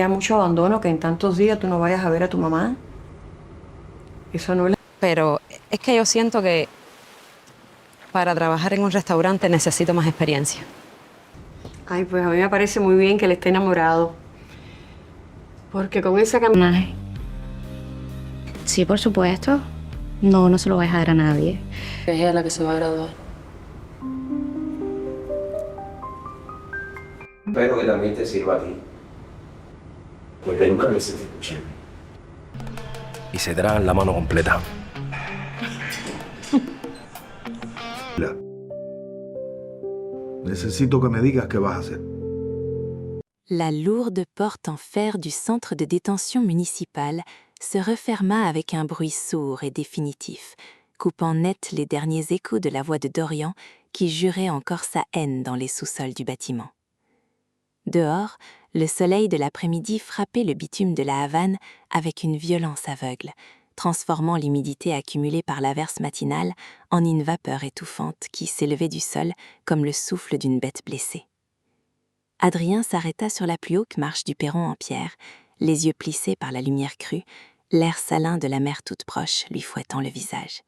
ya mucho abandono que en tantos días tú no vayas a ver a tu mamá. Eso no es... Pero es que yo siento que para trabajar en un restaurante necesito más experiencia. Ay, pues a mí me parece muy bien que él esté enamorado. Porque con esa camisa... Sí, por supuesto. No, no se lo voy a dejar a nadie. Es ella la que se va a graduar. Espero que también te sirva a ti. Porque nunca lo hice escuchar. Y se darán la mano completa. Necesito que me digas qué vas a hacer. La lourde porte en fer du centre de détention municipal se referma avec un bruit sourd et définitif, coupant net les derniers échos de la voix de Dorian qui jurait encore sa haine dans les sous-sols du bâtiment. Dehors, le soleil de l'après-midi frappait le bitume de la Havane avec une violence aveugle, transformant l'humidité accumulée par l'averse matinale en une vapeur étouffante qui s'élevait du sol comme le souffle d'une bête blessée. Adrien s'arrêta sur la plus haute marche du perron en pierre, les yeux plissés par la lumière crue, l'air salin de la mer toute proche lui fouettant le visage.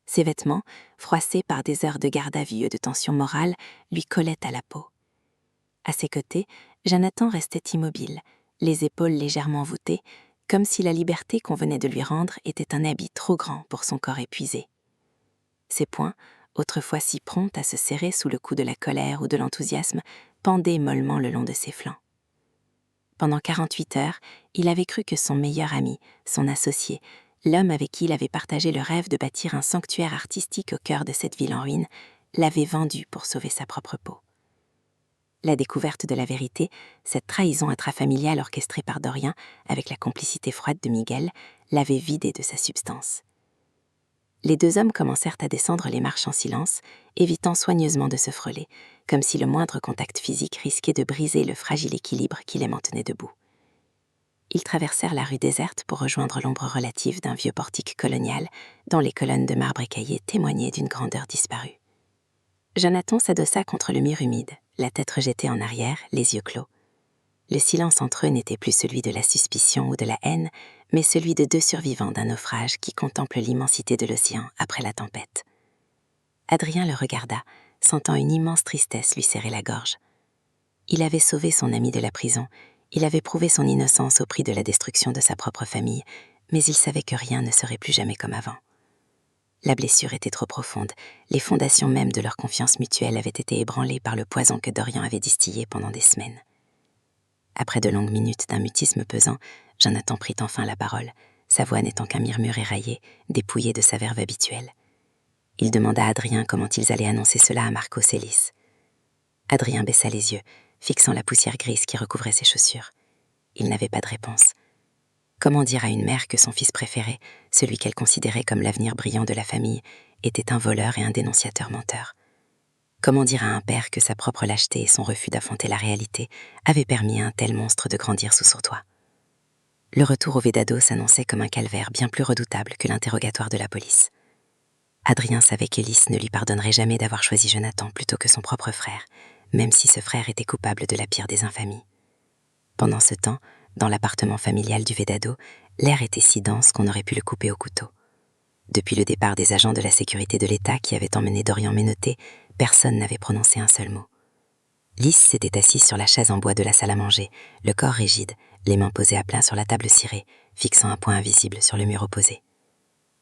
Ses vêtements, froissés par des heures de garde à vue et de tension morale, lui collaient à la peau. À ses côtés, Jonathan restait immobile, les épaules légèrement voûtées, comme si la liberté qu'on venait de lui rendre était un habit trop grand pour son corps épuisé. Ses poings, autrefois si prompts à se serrer sous le coup de la colère ou de l'enthousiasme, pendaient mollement le long de ses flancs. Pendant 48 heures, il avait cru que son meilleur ami, son associé, l'homme avec qui il avait partagé le rêve de bâtir un sanctuaire artistique au cœur de cette ville en ruine, l'avait vendu pour sauver sa propre peau. La découverte de la vérité, cette trahison intrafamiliale orchestrée par Dorian, avec la complicité froide de Miguel, l'avait vidé de sa substance. Les deux hommes commencèrent à descendre les marches en silence, évitant soigneusement de se frôler, comme si le moindre contact physique risquait de briser le fragile équilibre qui les maintenait debout. Ils traversèrent la rue déserte pour rejoindre l'ombre relative d'un vieux portique colonial dont les colonnes de marbre écaillé témoignaient d'une grandeur disparue. Jonathan s'adossa contre le mur humide, la tête rejetée en arrière, les yeux clos. Le silence entre eux n'était plus celui de la suspicion ou de la haine, mais celui de deux survivants d'un naufrage qui contemplent l'immensité de l'océan après la tempête. Adrien le regarda, sentant une immense tristesse lui serrer la gorge. Il avait sauvé son ami de la prison, il avait prouvé son innocence au prix de la destruction de sa propre famille, mais il savait que rien ne serait plus jamais comme avant. La blessure était trop profonde, les fondations mêmes de leur confiance mutuelle avaient été ébranlées par le poison que Dorian avait distillé pendant des semaines. Après de longues minutes d'un mutisme pesant, Jonathan prit enfin la parole, sa voix n'étant qu'un murmure éraillé, dépouillé de sa verve habituelle. Il demanda à Adrien comment ils allaient annoncer cela à Marcos et Lys. Adrien baissa les yeux, fixant la poussière grise qui recouvrait ses chaussures. Il n'avait pas de réponse. Comment dire à une mère que son fils préféré, celui qu'elle considérait comme l'avenir brillant de la famille, était un voleur et un dénonciateur menteur? Comment dire à un père que sa propre lâcheté et son refus d'affronter la réalité avaient permis à un tel monstre de grandir sous son toit? Le retour au Vedado s'annonçait comme un calvaire bien plus redoutable que l'interrogatoire de la police. Adrien savait qu'Elys ne lui pardonnerait jamais d'avoir choisi Jonathan plutôt que son propre frère, même si ce frère était coupable de la pire des infamies. Pendant ce temps, dans l'appartement familial du Vedado, l'air était si dense qu'on aurait pu le couper au couteau. Depuis le départ des agents de la sécurité de l'État qui avaient emmené Dorian menotté, personne n'avait prononcé un seul mot. Lys s'était assise sur la chaise en bois de la salle à manger, le corps rigide, les mains posées à plat sur la table cirée, fixant un point invisible sur le mur opposé.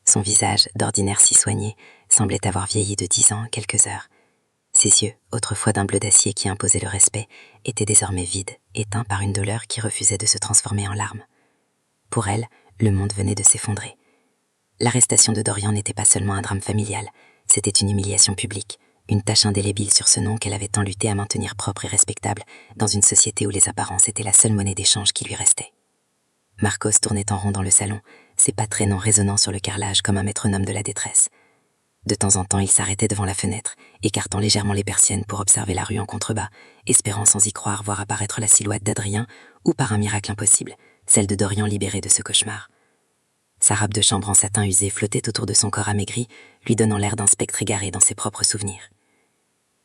Son visage, d'ordinaire si soigné, semblait avoir vieilli de 10 ans en quelques heures. Ses yeux, autrefois d'un bleu d'acier qui imposait le respect, étaient désormais vides, éteints par une douleur qui refusait de se transformer en larmes. Pour elle, le monde venait de s'effondrer. L'arrestation de Dorian n'était pas seulement un drame familial, c'était une humiliation publique, une tache indélébile sur ce nom qu'elle avait tant lutté à maintenir propre et respectable dans une société où les apparences étaient la seule monnaie d'échange qui lui restait. Marcos tournait en rond dans le salon, ses pas traînant résonnant sur le carrelage comme un métronome de la détresse. De temps en temps, il s'arrêtait devant la fenêtre, écartant légèrement les persiennes pour observer la rue en contrebas, espérant sans y croire voir apparaître la silhouette d'Adrien, ou par un miracle impossible, celle de Dorian libéré de ce cauchemar. Sa robe de chambre en satin usé flottait autour de son corps amaigri, lui donnant l'air d'un spectre égaré dans ses propres souvenirs.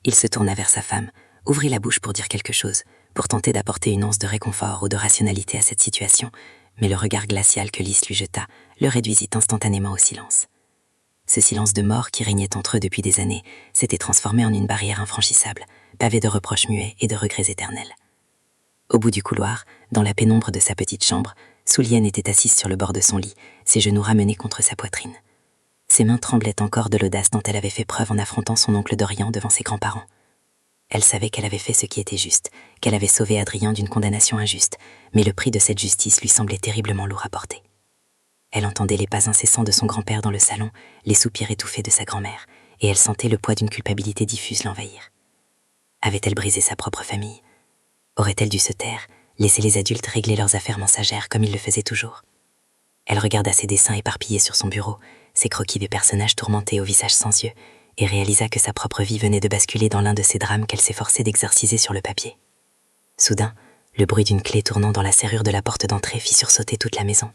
Il se tourna vers sa femme, ouvrit la bouche pour dire quelque chose, pour tenter d'apporter une once de réconfort ou de rationalité à cette situation, mais le regard glacial que Lys lui jeta le réduisit instantanément au silence. Ce silence de mort qui régnait entre eux depuis des années s'était transformé en une barrière infranchissable, pavée de reproches muets et de regrets éternels. Au bout du couloir, dans la pénombre de sa petite chambre, Soulienne était assise sur le bord de son lit, ses genoux ramenés contre sa poitrine. Ses mains tremblaient encore de l'audace dont elle avait fait preuve en affrontant son oncle Dorian devant ses grands-parents. Elle savait qu'elle avait fait ce qui était juste, qu'elle avait sauvé Adrien d'une condamnation injuste, mais le prix de cette justice lui semblait terriblement lourd à porter. Elle entendait les pas incessants de son grand-père dans le salon, les soupirs étouffés de sa grand-mère, et elle sentait le poids d'une culpabilité diffuse l'envahir. Avait-elle brisé sa propre famille? Aurait-elle dû se taire, laisser les adultes régler leurs affaires mensagères comme ils le faisaient toujours? Elle regarda ses dessins éparpillés sur son bureau, ses croquis des personnages tourmentés au visage sans yeux, et réalisa que sa propre vie venait de basculer dans l'un de ces drames qu'elle s'efforçait d'exorciser sur le papier. Soudain, le bruit d'une clé tournant dans la serrure de la porte d'entrée fit sursauter toute la maison.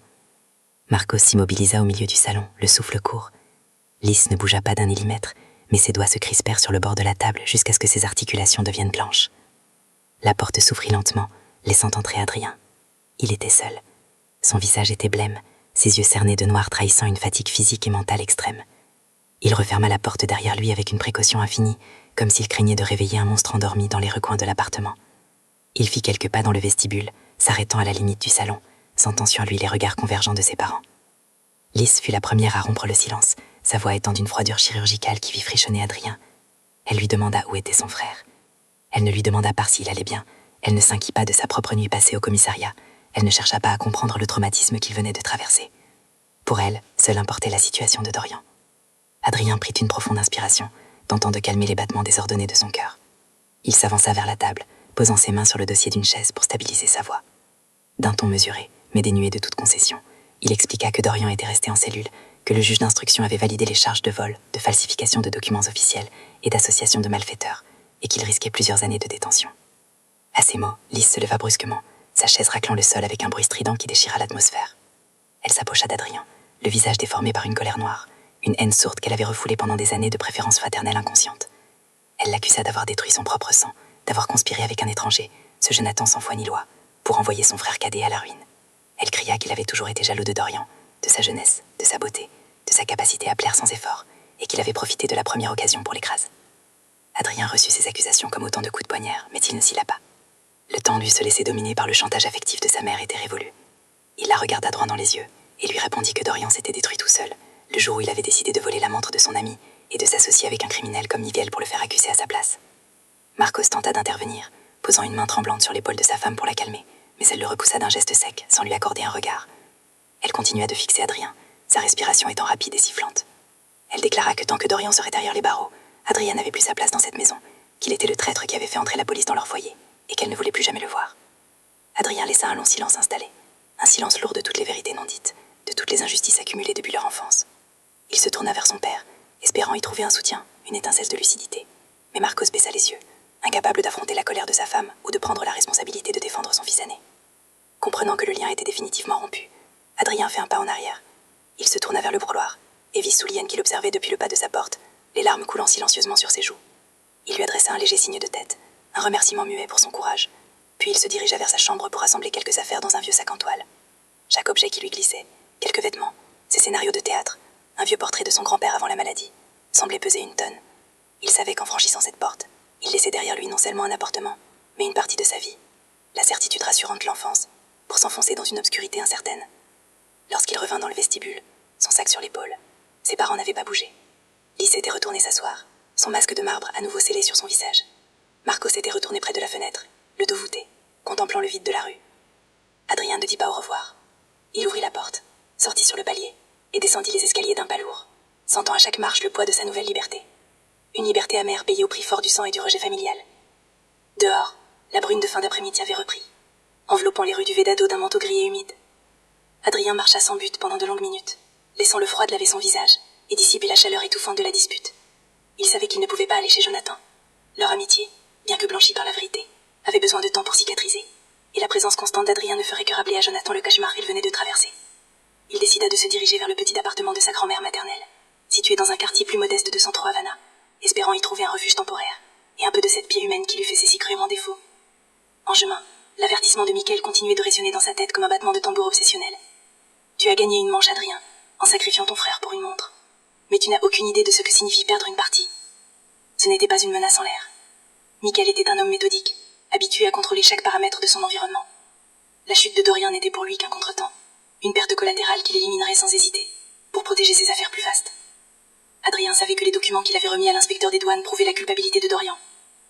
Marcos s'immobilisa au milieu du salon, le souffle court. Lys ne bougea pas d'un millimètre, mais ses doigts se crispèrent sur le bord de la table jusqu'à ce que ses articulations deviennent blanches. La porte s'ouvrit lentement, laissant entrer Adrien. Il était seul. Son visage était blême, ses yeux cernés de noir trahissant une fatigue physique et mentale extrême. Il referma la porte derrière lui avec une précaution infinie, comme s'il craignait de réveiller un monstre endormi dans les recoins de l'appartement. Il fit quelques pas dans le vestibule, s'arrêtant à la limite du salon, sentant sur lui les regards convergents de ses parents. Lys fut la première à rompre le silence, sa voix étant d'une froideur chirurgicale qui fit frissonner Adrien. Elle lui demanda où était son frère. Elle ne lui demanda pas s'il allait bien, elle ne s'inquiéta pas de sa propre nuit passée au commissariat, elle ne chercha pas à comprendre le traumatisme qu'il venait de traverser. Pour elle, seule importait la situation de Dorian. Adrien prit une profonde inspiration, tentant de calmer les battements désordonnés de son cœur. Il s'avança vers la table, posant ses mains sur le dossier d'une chaise pour stabiliser sa voix. D'un ton mesuré, mais dénué de toute concession, il expliqua que Dorian était resté en cellule, que le juge d'instruction avait validé les charges de vol, de falsification de documents officiels et d'association de malfaiteurs, et qu'il risquait plusieurs années de détention. À ces mots, Lys se leva brusquement, sa chaise raclant le sol avec un bruit strident qui déchira l'atmosphère. Elle s'approcha d'Adrien, le visage déformé par une colère noire, une haine sourde qu'elle avait refoulée pendant des années de préférence fraternelle inconsciente. Elle l'accusa d'avoir détruit son propre sang, d'avoir conspiré avec un étranger, ce Jonathan sans foi ni loi, pour envoyer son frère cadet à la ruine. Elle cria qu'il avait toujours été jaloux de Dorian, de sa jeunesse, de sa beauté, de sa capacité à plaire sans effort, et qu'il avait profité de la première occasion pour l'écraser. Adrien reçut ces accusations comme autant de coups de poignard, mais il ne s'y pas. Le temps dut se laisser dominer par le chantage affectif de sa mère était révolu. Il la regarda droit dans les yeux, et lui répondit que Dorian s'était détruit tout seul, le jour où il avait décidé de voler la montre de son ami et de s'associer avec un criminel comme Niviel pour le faire accuser à sa place. Marcos tenta d'intervenir, posant une main tremblante sur l'épaule de sa femme pour la calmer, mais elle le repoussa d'un geste sec, sans lui accorder un regard. Elle continua de fixer Adrien, sa respiration étant rapide et sifflante. Elle déclara que tant que Dorian serait derrière les barreaux, Adrien n'avait plus sa place dans cette maison, qu'il était le traître qui avait fait entrer la police dans leur foyer, et qu'elle ne voulait plus jamais le voir. Adrien laissa un long silence s'installer, un silence lourd de toutes les vérités non dites, de toutes les injustices accumulées depuis leur enfance. Il se tourna vers son père, espérant y trouver un soutien, une étincelle de lucidité. Mais Marcos baissa les yeux, incapable d'affronter la colère de sa femme ou de prendre la responsabilité de défendre son fils aîné. Comprenant que le lien était définitivement rompu, Adrien fit un pas en arrière. Il se tourna vers le brûloir et vit Soulienne qui l'observait depuis le pas de sa porte, les larmes coulant silencieusement sur ses joues. Il lui adressa un léger signe de tête, un remerciement muet pour son courage. Puis il se dirigea vers sa chambre pour rassembler quelques affaires dans un vieux sac en toile. Chaque objet qui lui glissait, quelques vêtements, ses scénarios de théâtre, un vieux portrait de son grand-père avant la maladie, semblait peser une tonne. Il savait qu'en franchissant cette porte, il laissait derrière lui non seulement un appartement, mais une partie de sa vie, la certitude rassurante de l'enfance, pour s'enfoncer dans une obscurité incertaine. Lorsqu'il revint dans le vestibule, son sac sur l'épaule, ses parents n'avaient pas bougé. Lys était retourné s'asseoir, son masque de marbre à nouveau scellé sur son visage. Marcos était retourné près de la fenêtre, le dos voûté, contemplant le vide de la rue. Adrien ne dit pas au revoir. Il ouvrit la porte, sortit sur le palier et descendit les escaliers d'un pas lourd, sentant à chaque marche le poids de sa nouvelle liberté. Une liberté amère payée au prix fort du sang et du rejet familial. Dehors, la brune de fin d'après-midi avait repris, enveloppant les rues du Vedado d'un manteau gris et humide. Adrien marcha sans but pendant de longues minutes, laissant le froid de laver son visage et dissiper la chaleur étouffante de la dispute. Il savait qu'il ne pouvait pas aller chez Jonathan. Leur amitié, bien que blanchie par la vérité, avait besoin de temps pour cicatriser, et la présence constante d'Adrien ne ferait que rappeler à Jonathan le cauchemar qu'il venait de traverser. Il décida de se diriger vers le petit appartement de sa grand-mère maternelle, situé dans un quartier plus modeste de Centro Havana, espérant y trouver un refuge temporaire, et un peu de cette pierre humaine qui lui faisait si cruellement défaut. En chemin, l'avertissement de Mickaël continuait de résonner dans sa tête comme un battement de tambour obsessionnel. Tu as gagné une manche, Adrien, en sacrifiant ton frère pour une montre. Mais tu n'as aucune idée de ce que signifie perdre une partie. Ce n'était pas une menace en l'air. Mickaël était un homme méthodique, habitué à contrôler chaque paramètre de son environnement. La chute de Dorian n'était pour lui qu'un contretemps, une perte collatérale qu'il éliminerait sans hésiter, pour protéger ses affaires plus vastes. Adrien savait que les documents qu'il avait remis à l'inspecteur des douanes prouvaient la culpabilité de Dorian,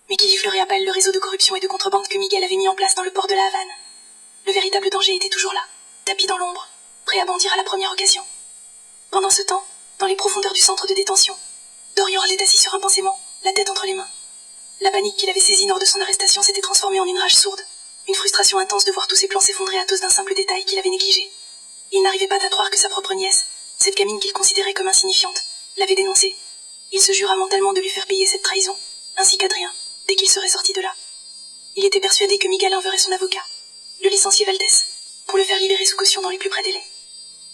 mais qu'il effleurait à peine le réseau de corruption et de contrebande que Miguel avait mis en place dans le port de la Havane. Le véritable danger était toujours là, tapis dans l'ombre, prêt à bondir à la première occasion. Pendant ce temps, dans les profondeurs du centre de détention, Dorian était assis sur un pansement, la tête entre les mains. La panique qu'il avait saisie lors de son arrestation s'était transformée en une rage sourde, une frustration intense de voir tous ses plans s'effondrer à cause d'un simple détail qu'il avait négligé. Il n'arrivait pas à croire que sa propre nièce, cette gamine qu'il considérait comme insignifiante, l'avait dénoncé. Il se jura mentalement de lui faire payer cette trahison, ainsi qu'Adrien, dès qu'il serait sorti de là. Il était persuadé que Miguel enverrait son avocat, le licencié Valdès, pour le faire libérer sous caution dans les plus brefs délais.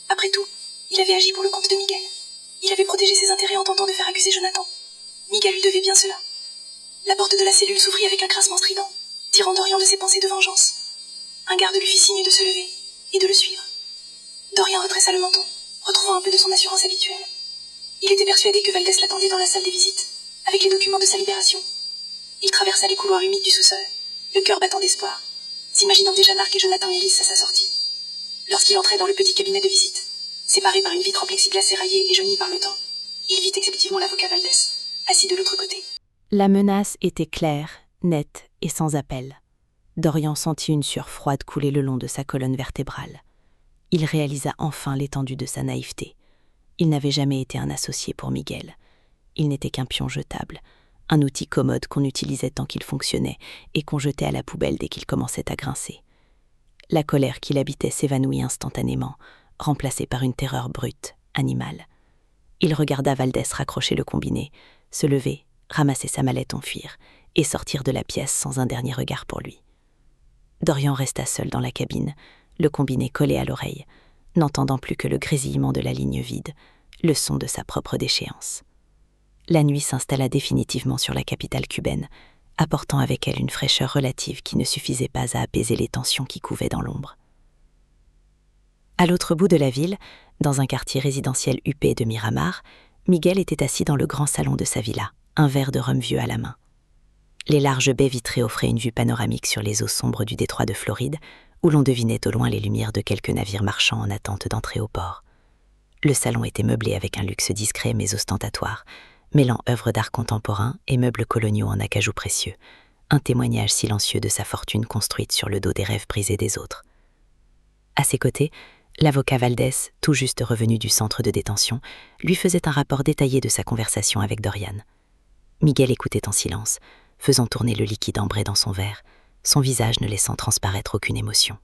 Après tout, il avait agi pour le compte de Miguel. Il avait protégé ses intérêts en tentant de faire accuser Jonathan. Miguel lui devait bien cela. La porte de la cellule s'ouvrit avec un grincement strident, tirant Dorian de ses pensées de vengeance. Un garde lui fit signe de se lever et de le suivre. Dorian redressa le menton, retrouvant un peu de son assurance habituelle. Il était persuadé que Valdès l'attendait dans la salle des visites, avec les documents de sa libération. Il traversa les couloirs humides du sous-sol, le cœur battant d'espoir, s'imaginant déjà narguer Jonathan et Ellis à sa sortie. Lorsqu'il entrait dans le petit cabinet de visite, séparé par une vitre en plexiglas éraillée et jaunie par le temps, il vit effectivement l'avocat Valdès, assis de l'autre côté. La menace était claire, nette et sans appel. Dorian sentit une sueur froide couler le long de sa colonne vertébrale. Il réalisa enfin l'étendue de sa naïveté. Il n'avait jamais été un associé pour Miguel. Il n'était qu'un pion jetable, un outil commode qu'on utilisait tant qu'il fonctionnait et qu'on jetait à la poubelle dès qu'il commençait à grincer. La colère qui l'habitait s'évanouit instantanément, remplacée par une terreur brute, animale. Il regarda Valdès raccrocher le combiné, se lever, ramasser sa mallette en fuir et sortir de la pièce sans un dernier regard pour lui. Dorian resta seul dans la cabine, le combiné collé à l'oreille, n'entendant plus que le grésillement de la ligne vide, le son de sa propre déchéance. La nuit s'installa définitivement sur la capitale cubaine, apportant avec elle une fraîcheur relative qui ne suffisait pas à apaiser les tensions qui couvaient dans l'ombre. À l'autre bout de la ville, dans un quartier résidentiel huppé de Miramar, Miguel était assis dans le grand salon de sa villa, un verre de rhum vieux à la main. Les larges baies vitrées offraient une vue panoramique sur les eaux sombres du détroit de Floride, où l'on devinait au loin les lumières de quelques navires marchands en attente d'entrer au port. Le salon était meublé avec un luxe discret mais ostentatoire, mêlant œuvres d'art contemporain et meubles coloniaux en acajou précieux, un témoignage silencieux de sa fortune construite sur le dos des rêves brisés des autres. À ses côtés, l'avocat Valdès, tout juste revenu du centre de détention, lui faisait un rapport détaillé de sa conversation avec Dorian. Miguel écoutait en silence, faisant tourner le liquide ambré dans son verre, son visage ne laissant transparaître aucune émotion.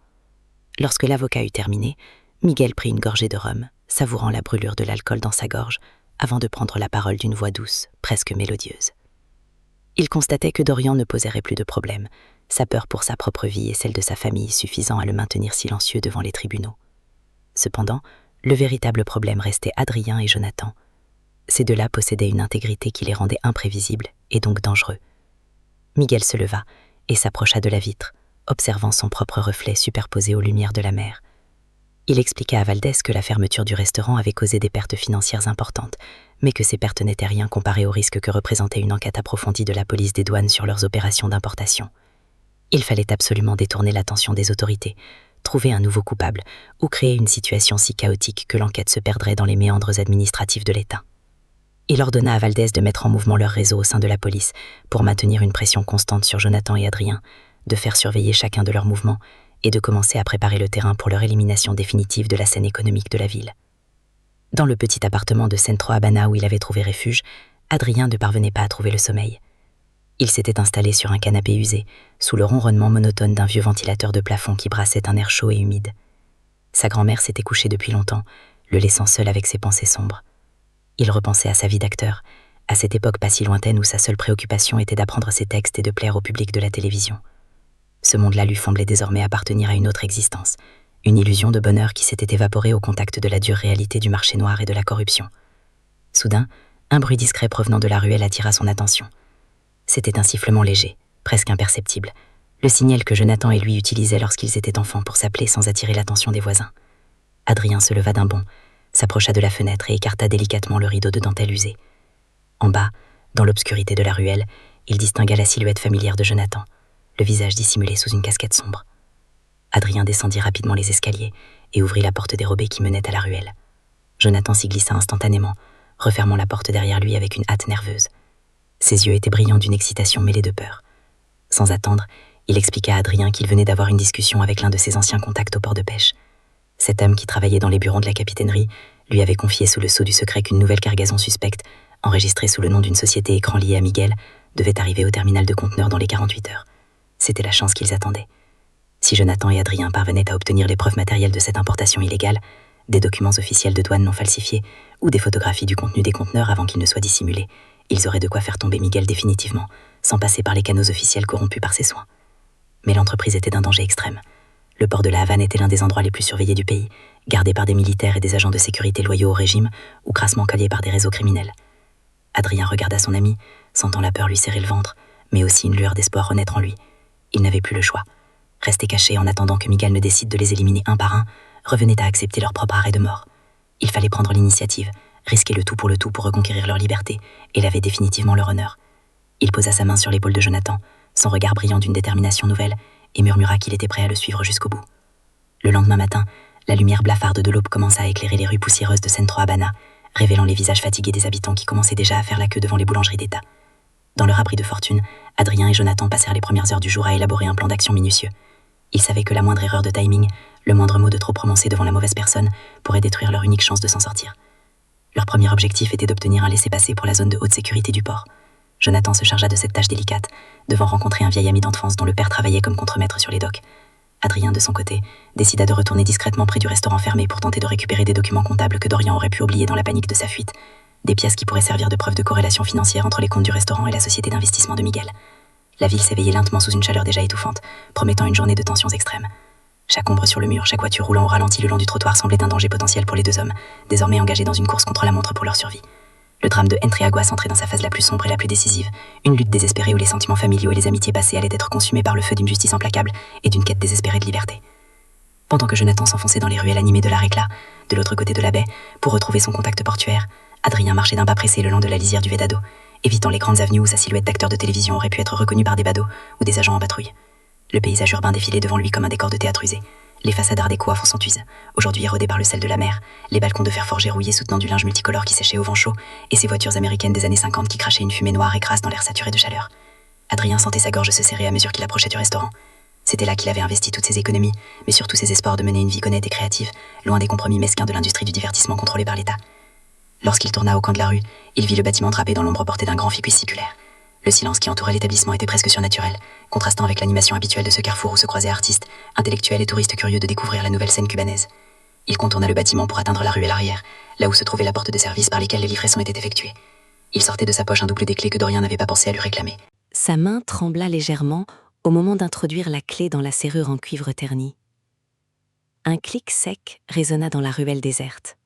Lorsque l'avocat eut terminé, Miguel prit une gorgée de rhum, savourant la brûlure de l'alcool dans sa gorge, avant de prendre la parole d'une voix douce, presque mélodieuse. Il constatait que Dorian ne poserait plus de problème, sa peur pour sa propre vie et celle de sa famille suffisant à le maintenir silencieux devant les tribunaux. Cependant, le véritable problème restait Adrien et Jonathan. Ces deux-là possédaient une intégrité qui les rendait imprévisibles et donc dangereux. Miguel se leva et s'approcha de la vitre, observant son propre reflet superposé aux lumières de la mer. Il expliqua à Valdès que la fermeture du restaurant avait causé des pertes financières importantes, mais que ces pertes n'étaient rien comparées au risque que représentait une enquête approfondie de la police des douanes sur leurs opérations d'importation. Il fallait absolument détourner l'attention des autorités, trouver un nouveau coupable ou créer une situation si chaotique que l'enquête se perdrait dans les méandres administratifs de l'État. Il ordonna à Valdès de mettre en mouvement leur réseau au sein de la police pour maintenir une pression constante sur Jonathan et Adrien, de faire surveiller chacun de leurs mouvements et de commencer à préparer le terrain pour leur élimination définitive de la scène économique de la ville. Dans le petit appartement de Centro Habana où il avait trouvé refuge, Adrien ne parvenait pas à trouver le sommeil. Il s'était installé sur un canapé usé, sous le ronronnement monotone d'un vieux ventilateur de plafond qui brassait un air chaud et humide. Sa grand-mère s'était couchée depuis longtemps, le laissant seul avec ses pensées sombres. Il repensait à sa vie d'acteur, à cette époque pas si lointaine où sa seule préoccupation était d'apprendre ses textes et de plaire au public de la télévision. Ce monde-là lui semblait désormais appartenir à une autre existence, une illusion de bonheur qui s'était évaporée au contact de la dure réalité du marché noir et de la corruption. Soudain, un bruit discret provenant de la ruelle attira son attention. C'était un sifflement léger, presque imperceptible, le signal que Jonathan et lui utilisaient lorsqu'ils étaient enfants pour s'appeler sans attirer l'attention des voisins. Adrien se leva d'un bond, s'approcha de la fenêtre et écarta délicatement le rideau de dentelle usé. En bas, dans l'obscurité de la ruelle, il distingua la silhouette familière de Jonathan, le visage dissimulé sous une casquette sombre. Adrien descendit rapidement les escaliers et ouvrit la porte dérobée qui menait à la ruelle. Jonathan s'y glissa instantanément, refermant la porte derrière lui avec une hâte nerveuse. Ses yeux étaient brillants d'une excitation mêlée de peur. Sans attendre, il expliqua à Adrien qu'il venait d'avoir une discussion avec l'un de ses anciens contacts au port de pêche. Cet homme qui travaillait dans les bureaux de la capitainerie lui avait confié sous le sceau du secret qu'une nouvelle cargaison suspecte, enregistrée sous le nom d'une société écran liée à Miguel, devait arriver au terminal de conteneurs dans les 48 heures. C'était la chance qu'ils attendaient. Si Jonathan et Adrien parvenaient à obtenir les preuves matérielles de cette importation illégale, des documents officiels de douane non falsifiés ou des photographies du contenu des conteneurs avant qu'ils ne soient dissimulés, ils auraient de quoi faire tomber Miguel définitivement, sans passer par les canaux officiels corrompus par ses soins. Mais l'entreprise était d'un danger extrême. Le port de la Havane était l'un des endroits les plus surveillés du pays, gardé par des militaires et des agents de sécurité loyaux au régime ou crassement collés par des réseaux criminels. Adrien regarda son ami, sentant la peur lui serrer le ventre, mais aussi une lueur d'espoir renaître en lui. Il n'avait plus le choix. Rester caché en attendant que Miguel ne décide de les éliminer un par un revenait à accepter leur propre arrêt de mort. Il fallait prendre l'initiative, risquer le tout pour reconquérir leur liberté et laver définitivement leur honneur. Il posa sa main sur l'épaule de Jonathan, son regard brillant d'une détermination nouvelle, et murmura qu'il était prêt à le suivre jusqu'au bout. Le lendemain matin, la lumière blafarde de l'aube commença à éclairer les rues poussiéreuses de Centro Habana, révélant les visages fatigués des habitants qui commençaient déjà à faire la queue devant les boulangeries d'État. Dans leur abri de fortune, Adrien et Jonathan passèrent les premières heures du jour à élaborer un plan d'action minutieux. Ils savaient que la moindre erreur de timing, le moindre mot de trop prononcé devant la mauvaise personne, pourrait détruire leur unique chance de s'en sortir. Leur premier objectif était d'obtenir un laissez-passer pour la zone de haute sécurité du port. Jonathan se chargea de cette tâche délicate, devant rencontrer un vieil ami d'enfance dont le père travaillait comme contremaître sur les docks. Adrien, de son côté, décida de retourner discrètement près du restaurant fermé pour tenter de récupérer des documents comptables que Dorian aurait pu oublier dans la panique de sa fuite, des pièces qui pourraient servir de preuve de corrélation financière entre les comptes du restaurant et la société d'investissement de Miguel. La ville s'éveillait lentement sous une chaleur déjà étouffante, promettant une journée de tensions extrêmes. Chaque ombre sur le mur, chaque voiture roulant au ralenti le long du trottoir semblait un danger potentiel pour les deux hommes, désormais engagés dans une course contre la montre pour leur survie. Le drame de Entre Aguas entrait dans sa phase la plus sombre et la plus décisive, une lutte désespérée où les sentiments familiaux et les amitiés passées allaient être consumés par le feu d'une justice implacable et d'une quête désespérée de liberté. Pendant que Jonathan s'enfonçait dans les ruelles animées de la récla, de l'autre côté de la baie, pour retrouver son contact portuaire, Adrien marchait d'un pas pressé le long de la lisière du Vedado, évitant les grandes avenues où sa silhouette d'acteur de télévision aurait pu être reconnue par des badauds ou des agents en patrouille. Le paysage urbain défilait devant lui comme un décor de théâtre usé. Les façades art déco à fond somptueuses, aujourd'hui érodées par le sel de la mer, les balcons de fer forgé rouillés soutenant du linge multicolore qui séchait au vent chaud, et ces voitures américaines des années 50 qui crachaient une fumée noire et grasse dans l'air saturé de chaleur. Adrien sentait sa gorge se serrer à mesure qu'il approchait du restaurant. C'était là qu'il avait investi toutes ses économies, mais surtout ses espoirs de mener une vie honnête et créative, loin des compromis mesquins de l'industrie du divertissement contrôlée par l'État. Lorsqu'il tourna au coin de la rue, il vit le bâtiment drapé dans l'ombre portée d'un grand ficus circulaire. Le silence qui entourait l'établissement était presque surnaturel, contrastant avec l'animation habituelle de ce carrefour où se croisaient artistes, intellectuels et touristes curieux de découvrir la nouvelle scène cubanaise. Il contourna le bâtiment pour atteindre la ruelle arrière, là où se trouvait la porte de service par lesquelles les livraisons étaient effectuées. Il sortait de sa poche un double des clés que Dorian n'avait pas pensé à lui réclamer. Sa main trembla légèrement au moment d'introduire la clé dans la serrure en cuivre terni. Un clic sec résonna dans la ruelle déserte.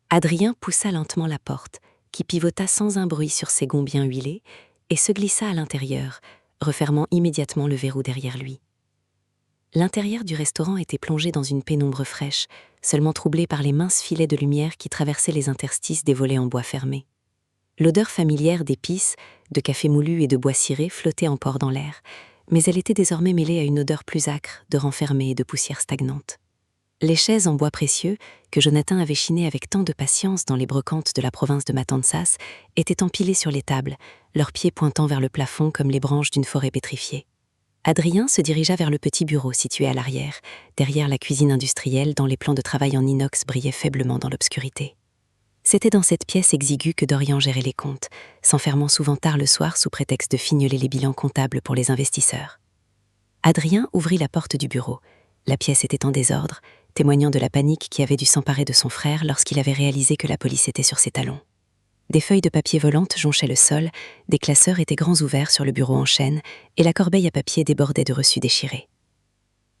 Adrien poussa lentement la porte, qui pivota sans un bruit sur ses gonds bien huilés, et se glissa à l'intérieur, refermant immédiatement le verrou derrière lui. L'intérieur du restaurant était plongé dans une pénombre fraîche, seulement troublée par les minces filets de lumière qui traversaient les interstices des volets en bois fermés. L'odeur familière d'épices, de café moulu et de bois ciré flottait encore dans l'air, mais elle était désormais mêlée à une odeur plus âcre de renfermé et de poussière stagnante. Les chaises en bois précieux, que Jonathan avait chinées avec tant de patience dans les brocantes de la province de Matanzas, étaient empilées sur les tables, leurs pieds pointant vers le plafond comme les branches d'une forêt pétrifiée. Adrien se dirigea vers le petit bureau situé à l'arrière, derrière la cuisine industrielle dont les plans de travail en inox brillaient faiblement dans l'obscurité. C'était dans cette pièce exiguë que Dorian gérait les comptes, s'enfermant souvent tard le soir sous prétexte de fignoler les bilans comptables pour les investisseurs. Adrien ouvrit la porte du bureau. La pièce était en désordre, témoignant de la panique qui avait dû s'emparer de son frère lorsqu'il avait réalisé que la police était sur ses talons. Des feuilles de papier volantes jonchaient le sol, des classeurs étaient grands ouverts sur le bureau en chêne, et la corbeille à papier débordait de reçus déchirés.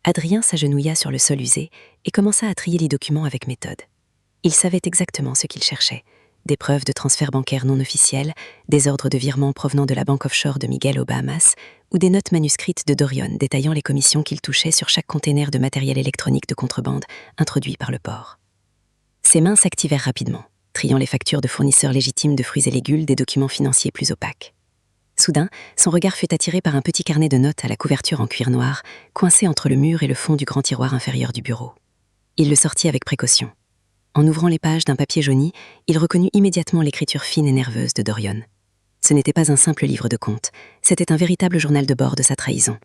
Adrien s'agenouilla sur le sol usé et commença à trier les documents avec méthode. Il savait exactement ce qu'il cherchait, des preuves de transferts bancaires non officiels, des ordres de virement provenant de la banque offshore de Miguel aux Bahamas, ou des notes manuscrites de Dorion détaillant les commissions qu'il touchait sur chaque container de matériel électronique de contrebande introduit par le port. Ses mains s'activèrent rapidement, triant les factures de fournisseurs légitimes de fruits et légumes des documents financiers plus opaques. Soudain, son regard fut attiré par un petit carnet de notes à la couverture en cuir noir, coincé entre le mur et le fond du grand tiroir inférieur du bureau. Il le sortit avec précaution. En ouvrant les pages d'un papier jauni, il reconnut immédiatement l'écriture fine et nerveuse de Dorion. Ce n'était pas un simple livre de comptes, c'était un véritable journal de bord de sa trahison.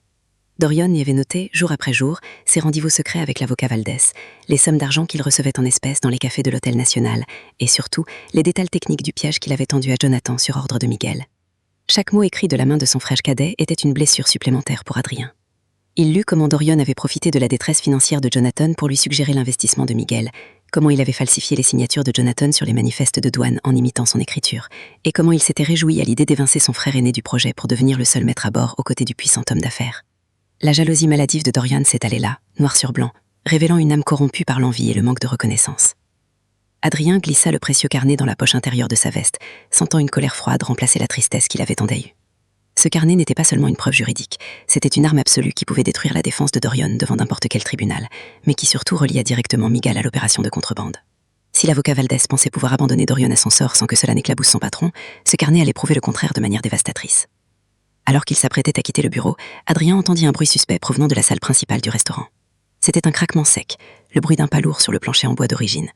Dorion y avait noté, jour après jour, ses rendez-vous secrets avec l'avocat Valdés, les sommes d'argent qu'il recevait en espèces dans les cafés de l'Hôtel National, et surtout, les détails techniques du piège qu'il avait tendu à Jonathan sur ordre de Miguel. Chaque mot écrit de la main de son frère cadet était une blessure supplémentaire pour Adrien. Il lut comment Dorion avait profité de la détresse financière de Jonathan pour lui suggérer l'investissement de Miguel, comment il avait falsifié les signatures de Jonathan sur les manifestes de douane en imitant son écriture, et comment il s'était réjoui à l'idée d'évincer son frère aîné du projet pour devenir le seul maître à bord aux côtés du puissant homme d'affaires. La jalousie maladive de Dorion s'étalait là, noir sur blanc, révélant une âme corrompue par l'envie et le manque de reconnaissance. Adrien glissa le précieux carnet dans la poche intérieure de sa veste, sentant une colère froide remplacer la tristesse qu'il avait tant eue. Ce carnet n'était pas seulement une preuve juridique, c'était une arme absolue qui pouvait détruire la défense de Dorion devant n'importe quel tribunal, mais qui surtout relia directement Miguel à l'opération de contrebande. Si l'avocat Valdés pensait pouvoir abandonner Dorion à son sort sans que cela n'éclabousse son patron, ce carnet allait prouver le contraire de manière dévastatrice. Alors qu'il s'apprêtait à quitter le bureau, Adrien entendit un bruit suspect provenant de la salle principale du restaurant. C'était un craquement sec, le bruit d'un pas lourd sur le plancher en bois d'origine.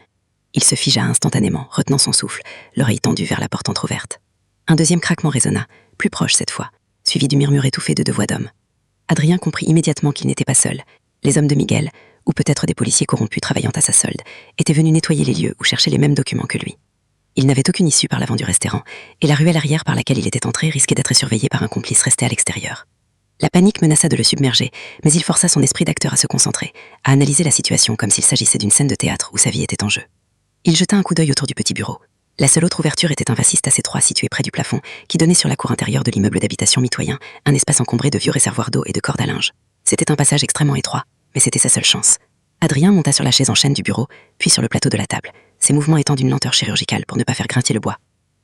Il se figea instantanément, retenant son souffle, l'oreille tendue vers la porte entr'ouverte. Un deuxième craquement résonna, plus proche cette fois, suivi du murmure étouffé de 2 voix d'hommes. Adrien comprit immédiatement qu'il n'était pas seul. Les hommes de Miguel, ou peut-être des policiers corrompus travaillant à sa solde, étaient venus nettoyer les lieux ou chercher les mêmes documents que lui. Il n'avait aucune issue par l'avant du restaurant, et la ruelle arrière par laquelle il était entré risquait d'être surveillé par un complice resté à l'extérieur. La panique menaça de le submerger, mais il força son esprit d'acteur à se concentrer, à analyser la situation comme s'il s'agissait d'une scène de théâtre où sa vie était en jeu. Il jeta un coup d'œil autour du petit bureau. La seule autre ouverture était un vasistas étroit situé près du plafond, qui donnait sur la cour intérieure de l'immeuble d'habitation mitoyen, un espace encombré de vieux réservoirs d'eau et de cordes à linge. C'était un passage extrêmement étroit, mais c'était sa seule chance. Adrien monta sur la chaise en chêne du bureau, puis sur le plateau de la table, ses mouvements étant d'une lenteur chirurgicale pour ne pas faire grincer le bois.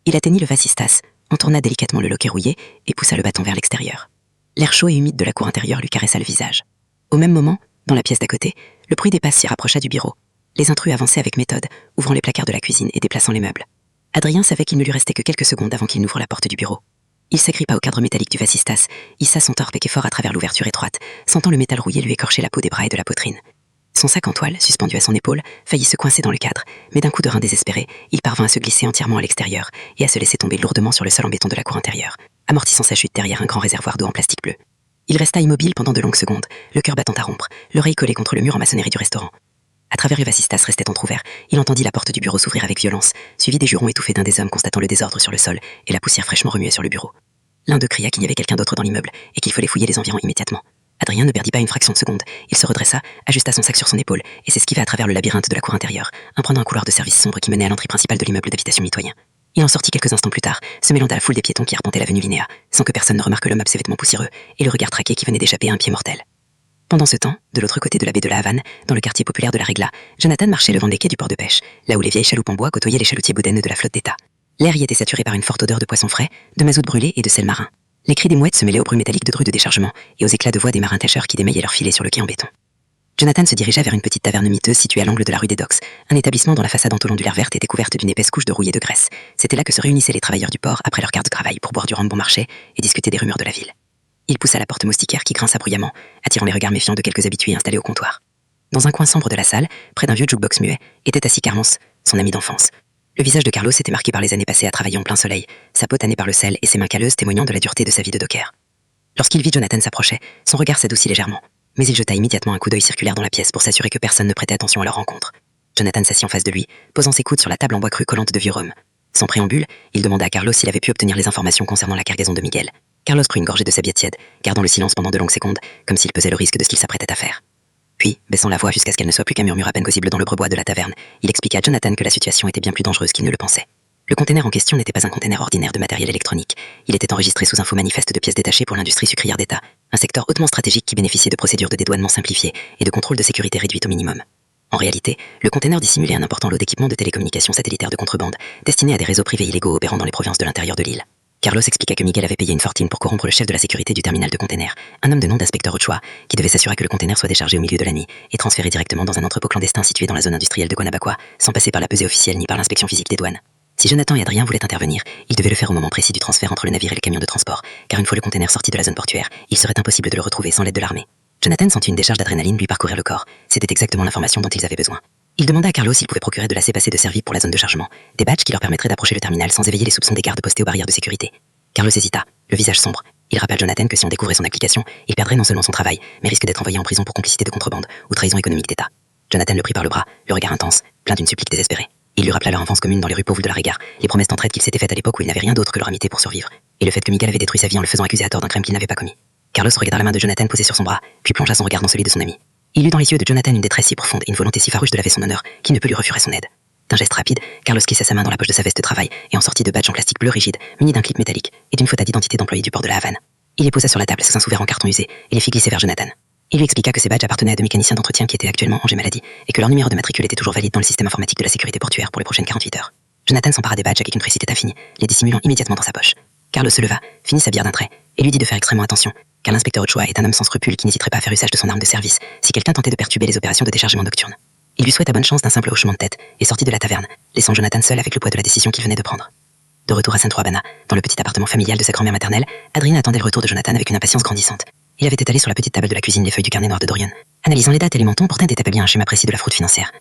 Il atteignit le vasistas, entourna délicatement le loquet rouillé et poussa le bâton vers l'extérieur. L'air chaud et humide de la cour intérieure lui caressa le visage. Au même moment, dans la pièce d'à côté, le bruit des pas s'y rapprocha du bureau. Les intrus avançaient avec méthode, ouvrant les placards de la cuisine et déplaçant les meubles. Adrien savait qu'il ne lui restait que quelques secondes avant qu'il n'ouvre la porte du bureau. Il s'agrippa au cadre métallique du vasistas, hissa son torse et fort à travers l'ouverture étroite, sentant le métal rouillé lui écorcher la peau des bras et de la poitrine. Son sac en toile, suspendu à son épaule, faillit se coincer dans le cadre, mais d'un coup de rein désespéré, il parvint à se glisser entièrement à l'extérieur et à se laisser tomber lourdement sur le sol en béton de la cour intérieure, amortissant sa chute derrière un grand réservoir d'eau en plastique bleu. Il resta immobile pendant de longues secondes, le cœur battant à rompre, l'oreille collée contre le mur en maçonnerie du restaurant. À travers le vasistas restait entrouvert, il entendit la porte du bureau s'ouvrir avec violence, suivi des jurons étouffés d'un des hommes constatant le désordre sur le sol et la poussière fraîchement remuée sur le bureau. L'un d'eux cria qu'il y avait quelqu'un d'autre dans l'immeuble et qu'il fallait fouiller les environs immédiatement. Adrien ne perdit pas une fraction de seconde. Il se redressa, ajusta son sac sur son épaule et s'esquiva à travers le labyrinthe de la cour intérieure, empruntant un couloir de service sombre qui menait à l'entrée principale de l'immeuble d'habitation mitoyen. Il en sortit quelques instants plus tard, se mêlant à la foule des piétons qui arpentaient l'avenue Linéa, sans que personne ne remarque l'homme à ses vêtements poussiéreux et le regard traqué qui venait d'échapper à un pied mortel. Pendant ce temps, de l'autre côté de la baie de la Havane, dans le quartier populaire de la Regla, Jonathan marchait le long des quais du port de pêche, là où les vieilles chaloupes en bois côtoyaient les chalutiers boudaines de la flotte d'État. L'air y était saturé par une forte odeur de poisson frais, de mazout brûlé et de sel marin. Les cris des mouettes se mêlaient au bruit métallique de drues de déchargement et aux éclats de voix des marins pêcheurs qui démaillaient leurs filets sur le quai en béton. Jonathan se dirigea vers une petite taverne miteuse située à l'angle de la rue des Docks, un établissement dont la façade ondulaire verte était couverte d'une épaisse couche de rouille et de graisse. C'était là que se réunissaient les travailleurs du port après leur quart de travail pour boire du rhum bon marché et discuter des rumeurs de la ville. Il poussa la porte moustiquaire qui grinça bruyamment, attirant les regards méfiants de quelques habitués installés au comptoir. Dans un coin sombre de la salle, près d'un vieux jukebox muet, était assis Carlos, son ami d'enfance. Le visage de Carlos était marqué par les années passées à travailler en plein soleil, sa peau tannée par le sel et ses mains calleuses témoignant de la dureté de sa vie de docker. Lorsqu'il vit Jonathan s'approcher, son regard s'adoucit légèrement, mais il jeta immédiatement un coup d'œil circulaire dans la pièce pour s'assurer que personne ne prêtait attention à leur rencontre. Jonathan s'assit en face de lui, posant ses coudes sur la table en bois cru collante de vieux rhum. Sans préambule, il demanda à Carlos s'il avait pu obtenir les informations concernant la cargaison de Miguel. Carlos prit une gorgée de sa bière tiède, gardant le silence pendant de longues secondes, comme s'il pesait le risque de ce qu'il s'apprêtait à faire. Puis, baissant la voix jusqu'à ce qu'elle ne soit plus qu'un murmure à peine gausible dans le brebois de la taverne, il expliqua à Jonathan que la situation était bien plus dangereuse qu'il ne le pensait. Le conteneur en question n'était pas un conteneur ordinaire de matériel électronique. Il était enregistré sous un faux manifeste de pièces détachées pour l'industrie sucrière d'État, un secteur hautement stratégique qui bénéficiait de procédures de dédouanement simplifiées et de contrôle de sécurité réduites au minimum. En réalité, le conteneur dissimulait un important lot d'équipements de télécommunications satellitaires de contrebande, destinés à des réseaux privés illégaux opérant dans les provinces de l'intérieur de l'île. Carlos expliqua que Miguel avait payé une fortune pour corrompre le chef de la sécurité du terminal de conteneurs, un homme de nom d'inspecteur Ochoa, qui devait s'assurer que le conteneur soit déchargé au milieu de la nuit et transféré directement dans un entrepôt clandestin situé dans la zone industrielle de Guanabacoa, sans passer par la pesée officielle ni par l'inspection physique des douanes. Si Jonathan et Adrien voulaient intervenir, ils devaient le faire au moment précis du transfert entre le navire et le camion de transport, car une fois le conteneur sorti de la zone portuaire, il serait impossible de le retrouver sans l'aide de l'armée. Jonathan sentit une décharge d'adrénaline lui parcourir le corps. C'était exactement l'information dont ils avaient besoin. Il demanda à Carlos s'il pouvait procurer de laissez-passer de service pour la zone de chargement, des badges qui leur permettraient d'approcher le terminal sans éveiller les soupçons des gardes postés aux barrières de sécurité. Carlos hésita, le visage sombre. Il rappela à Jonathan que si on découvrait son application, il perdrait non seulement son travail, mais risque d'être envoyé en prison pour complicité de contrebande ou trahison économique d'État. Jonathan le prit par le bras, le regard intense, plein d'une supplique désespérée. Il lui rappela leur enfance commune dans les rues pauvres de la Régare, les promesses d'entraide qu'il s'était faites à l'époque où il n'avait rien d'autre que leur amitié pour survivre, et le fait que Miguel avait détruit sa vie en le faisant accuser à tort d'un crime qu'il n'avait pas commis. Carlos regarda la main de Jonathan posée sur son bras, puis plongea son regard dans celui de son ami. Il eut dans les yeux de Jonathan une détresse si profonde et une volonté si farouche de laver son honneur qu'il ne put lui refuser son aide. D'un geste rapide, Carlos glissa sa main dans la poche de sa veste de travail et en sortit deux badges en plastique bleu rigide, munis d'un clip métallique et d'une photo d'identité d'employé du port de la Havane. Il les posa sur la table sous un sous-verre en carton usé et les fit glisser vers Jonathan. Il lui expliqua que ces badges appartenaient à deux mécaniciens d'entretien qui étaient actuellement en congé maladie et que leur numéro de matricule était toujours valide dans le système informatique de la sécurité portuaire pour les prochaines 48 heures. Jonathan s'empara des badges avec une précipité infinie, les dissimulant immédiatement dans sa poche. Carlos se leva, finit sa bière d'un trait et lui dit de faire extrêmement attention, car l'inspecteur Ochoa est un homme sans scrupules qui n'hésiterait pas à faire usage de son arme de service si quelqu'un tentait de perturber les opérations de déchargement nocturne. Il lui souhaita bonne chance d'un simple hochement de tête et sortit de la taverne, laissant Jonathan seul avec le poids de la décision qu'il venait de prendre. De retour à Saint-Habana, dans le petit appartement familial de sa grand-mère maternelle, Adrien attendait le retour de Jonathan avec une impatience grandissante. Il avait étalé sur la petite table de la cuisine les feuilles du carnet noir de Dorian. Analysant les dates et les montants, Portin établit un schéma précis de la fraude financière.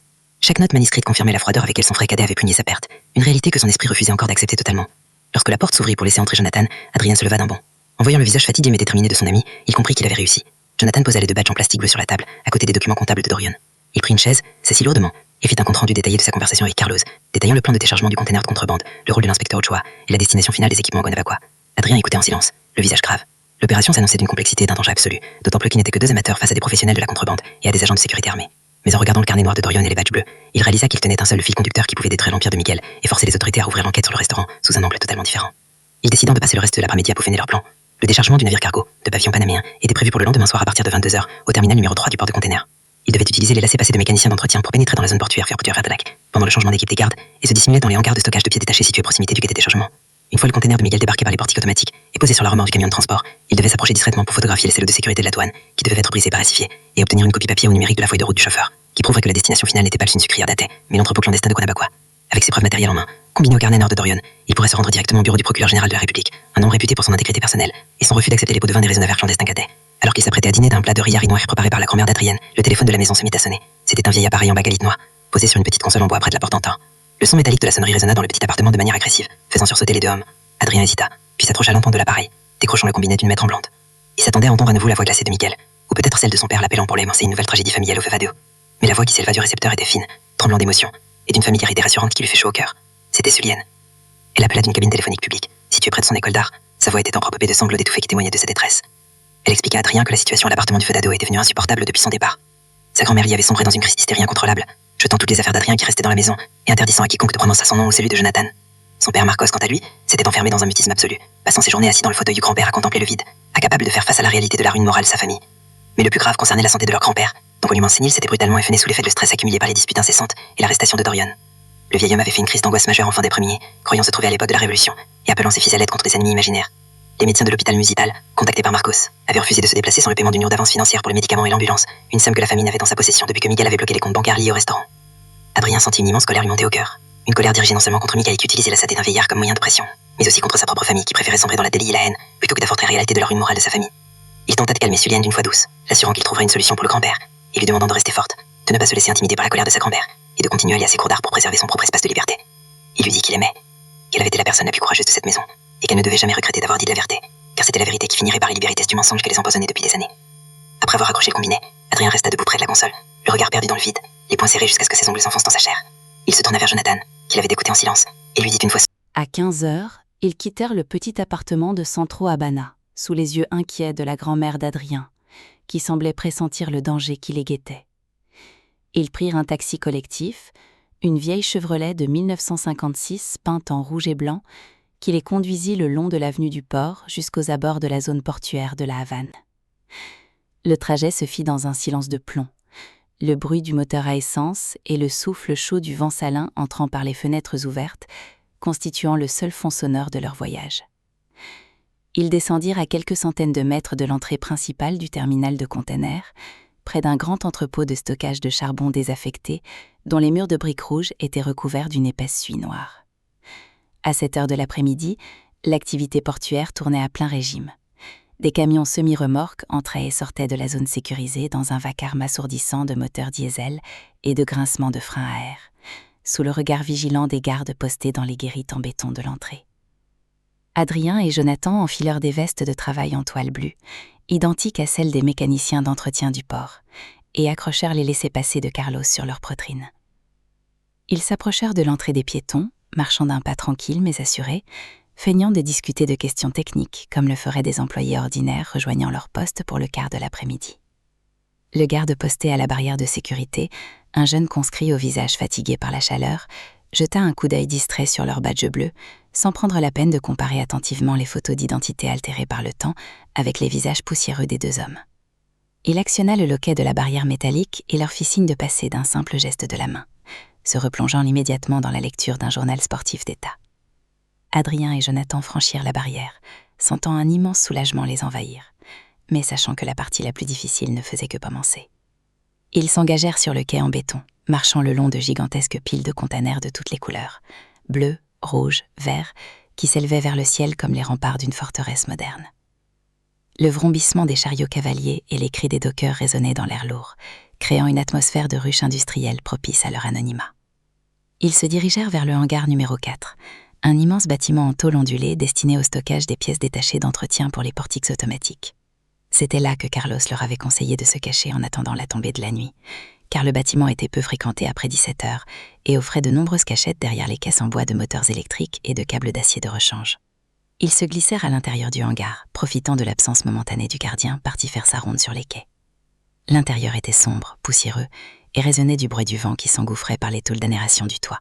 Chaque note manuscrite confirmait la froideur avec laquelle son frère cadet avait puni sa perte, une réalité que son esprit refusait encore d'accepter totalement. Lorsque la porte s'ouvrit pour laisser entrer Jonathan, Adrien se leva d'un bond. En voyant le visage fatigué mais déterminé de son ami, il comprit qu'il avait réussi. Jonathan posa les deux badges en plastique bleu sur la table, à côté des documents comptables de Dorian. Il prit une chaise, s'assit lourdement, et fit un compte-rendu détaillé de sa conversation avec Carlos, détaillant le plan de déchargement du conteneur de contrebande, le rôle de l'inspecteur Ochoa et la destination finale des équipements Guanabacoa. Adrien écoutait en silence, le visage grave. L'opération s'annonçait d'une complexité et d'un danger absolu, d'autant plus qu'ils n'étaient que deux amateurs face à des professionnels de la contrebande et à des agents de sécurité armés. Mais en regardant le carnet noir de Dorian et les badges bleus, il réalisa qu'il tenait un seul fil conducteur qui pouvait détruire l'empire de Miguel et forcer les autorités à rouvrir l'enquête sur le restaurant sous un angle totalement différent. Il décidant de passer le reste de l'après-midi à peaufiner leur plan. Le déchargement du navire cargo, de pavillon panaméen, était prévu pour le lendemain soir à partir de 22h, au terminal numéro 3 du port de containers. Il devait utiliser les laissez-passer de mécaniciens d'entretien pour pénétrer dans la zone portuaire Fort-Lac, pendant le changement d'équipe des gardes, et se dissimuler dans les hangars de stockage de pieds détachés situés à proximité du quai de déchargement. Une fois le conteneur de Miguel débarqué par les portiques automatiques et posé sur la remorque du camion de transport, il devait s'approcher discrètement pour photographier les cellules de sécurité de la douane, qui devaient être brisées et parassifiées, et obtenir une copie papier ou numérique de la feuille de route du chauffeur, qui prouverait que la destination finale n'était pas le sucrière daté, mais l'entrepôt clandestin de Guanabacoa. Avec ses preuves matérielles en main, combinées au carnet noir de Dorian, il pourrait se rendre directement au bureau du procureur général de la République, un homme réputé pour son intégrité personnelle, et son refus d'accepter les pots de vin des raisonnables clandestins cadets. Alors qu'il s'apprêtait à dîner d'un plat de riz harinois préparé par la grand-mère d'Adrienne, le téléphone de la maison se mit à sonner. C'était un vieil appareil en bagalite noire, posé sur une petite console en bois près de la porte d'antin. Le son métallique de la sonnerie résonna dans le petit appartement de manière agressive, faisant sursauter les deux hommes. Adrien hésita, puis s'approcha lentement de l'appareil, décrochant le combiné d'une main tremblante. Il s'attendait à entendre à nouveau la voix glacée de Miguel, ou peut-être celle de son père l'appelant pour lui énoncer une nouvelle tragédie familiale au Fevadeo. Mais la voix qui s'éleva du récepteur était fine, tremblant d'émotion, et d'une familiarité rassurante qui lui fait chaud au cœur. C'était Sulienne. Elle appela d'une cabine téléphonique publique, située près de son école d'art. Sa voix était enveloppée de sanglots d'étouffés qui témoignaient de sa détresse. Elle expliqua à Adrien que la situation à l'appartement du Fevadeo était devenue insupportable depuis son départ. Sa grand-mère y avait sombré dans une crise d'hystérie incontrôlable, jetant toutes les affaires d'Adrien qui restaient dans la maison et interdisant à quiconque de prononcer son nom ou celui de Jonathan. Son père Marcos, quant à lui, s'était enfermé dans un mutisme absolu, passant ses journées assis dans le fauteuil du grand-père à contempler le vide, incapable de faire face à la réalité de la ruine morale de sa famille. Mais le plus grave concernait la santé de leur grand-père, dont le monument sénile s'était brutalement effené sous l'effet de stress accumulé par les disputes incessantes et l'arrestation de Dorian. Le vieil homme avait fait une crise d'angoisse majeure en fin d'après-midi, croyant se trouver à l'époque de la Révolution, et appelant ses fils à l'aide contre des ennemis imaginaires. Les médecins de l'hôpital municipal, contactés par Marcos, avaient refusé de se déplacer sans le paiement d'une lourde avance financière pour les médicaments et l'ambulance, une somme que la famille n'avait dans sa possession depuis que Miguel avait bloqué les comptes bancaires liés au restaurant. Adrien sentit une immense colère lui monter au cœur. Une colère dirigée non seulement contre Miguel qui utilisait la santé d'un vieillard comme moyen de pression, mais aussi contre sa propre famille qui préférait sombrer dans la délie et la haine, plutôt que d'affronter la réalité de la ruine morale de sa famille. Il tenta de calmer Sulienne d'une voix douce, l'assurant qu'il trouverait une solution pour le grand-père, et lui demandant de rester forte, de ne pas se laisser intimider par la colère de sa grand-mère, et de continuer à aller à ses cours d'art pour préserver son propre espace de liberté. Il lui dit qu'il aimait, qu'elle avait été la personne la plus courageuse de cette maison, et qu'elle ne devait jamais regretter d'avoir dit la vérité, car c'était la vérité qui finirait par les libérer du mensonge qu'elle les empoisonnait depuis des années. Après avoir accroché le combiné, Adrien resta debout près de la console, le regard perdu dans le vide, les poings serrés jusqu'à ce que ses ongles s'enfoncent dans sa chair. Il se tourna vers Jonathan, qui l'avait écouté en silence, et lui dit une fois... À 15h, ils quittèrent le petit appartement de Saint-Habana, sous les yeux inquiets de la grand-mère d'Adrien, qui semblait pressentir le danger qui les guettait. Ils prirent un taxi collectif, une vieille Chevrolet de 1956 peinte en rouge et blanc, qui les conduisit le long de l'avenue du port jusqu'aux abords de la zone portuaire de la Havane. Le trajet se fit dans un silence de plomb. le bruit du moteur à essence et le souffle chaud du vent salin entrant par les fenêtres ouvertes, constituant le seul fond sonore de leur voyage. Ils descendirent à quelques centaines de mètres de l'entrée principale du terminal de containers, près d'un grand entrepôt de stockage de charbon désaffecté, dont les murs de briques rouges étaient recouverts d'une épaisse suie noire. À cette heure de l'après-midi, l'activité portuaire tournait à plein régime. Des camions semi-remorques entraient et sortaient de la zone sécurisée dans un vacarme assourdissant de moteurs diesel et de grincements de freins à air, sous le regard vigilant des gardes postés dans les guérites en béton de l'entrée. Adrien et Jonathan enfilèrent des vestes de travail en toile bleue, identiques à celles des mécaniciens d'entretien du port, et accrochèrent les laissez-passer de Carlos sur leur poitrine. Ils s'approchèrent de l'entrée des piétons, marchant d'un pas tranquille mais assuré, feignant de discuter de questions techniques comme le feraient des employés ordinaires rejoignant leur poste pour le quart de l'après-midi. Le garde posté à la barrière de sécurité, un jeune conscrit au visage fatigué par la chaleur, jeta un coup d'œil distrait sur leur badge bleu, sans prendre la peine de comparer attentivement les photos d'identité altérées par le temps avec les visages poussiéreux des deux hommes. Il actionna le loquet de la barrière métallique et leur fit signe de passer d'un simple geste de la main, se replongeant immédiatement dans la lecture d'un journal sportif d'État. Adrien et Jonathan franchirent la barrière, sentant un immense soulagement les envahir, mais sachant que la partie la plus difficile ne faisait que commencer. Ils s'engagèrent sur le quai en béton, marchant le long de gigantesques piles de containers de toutes les couleurs, bleu, rouge, vert, qui s'élevaient vers le ciel comme les remparts d'une forteresse moderne. Le vrombissement des chariots cavaliers et les cris des dockers résonnaient dans l'air lourd, créant une atmosphère de ruche industrielle propice à leur anonymat. Ils se dirigèrent vers le hangar numéro 4, un immense bâtiment en tôle ondulée destiné au stockage des pièces détachées d'entretien pour les portiques automatiques. C'était là que Carlos leur avait conseillé de se cacher en attendant la tombée de la nuit, car le bâtiment était peu fréquenté après 17 heures et offrait de nombreuses cachettes derrière les caisses en bois de moteurs électriques et de câbles d'acier de rechange. Ils se glissèrent à l'intérieur du hangar, profitant de l'absence momentanée du gardien parti faire sa ronde sur les quais. L'intérieur était sombre, poussiéreux, et résonnait du bruit du vent qui s'engouffrait par les tôles d'aération du toit.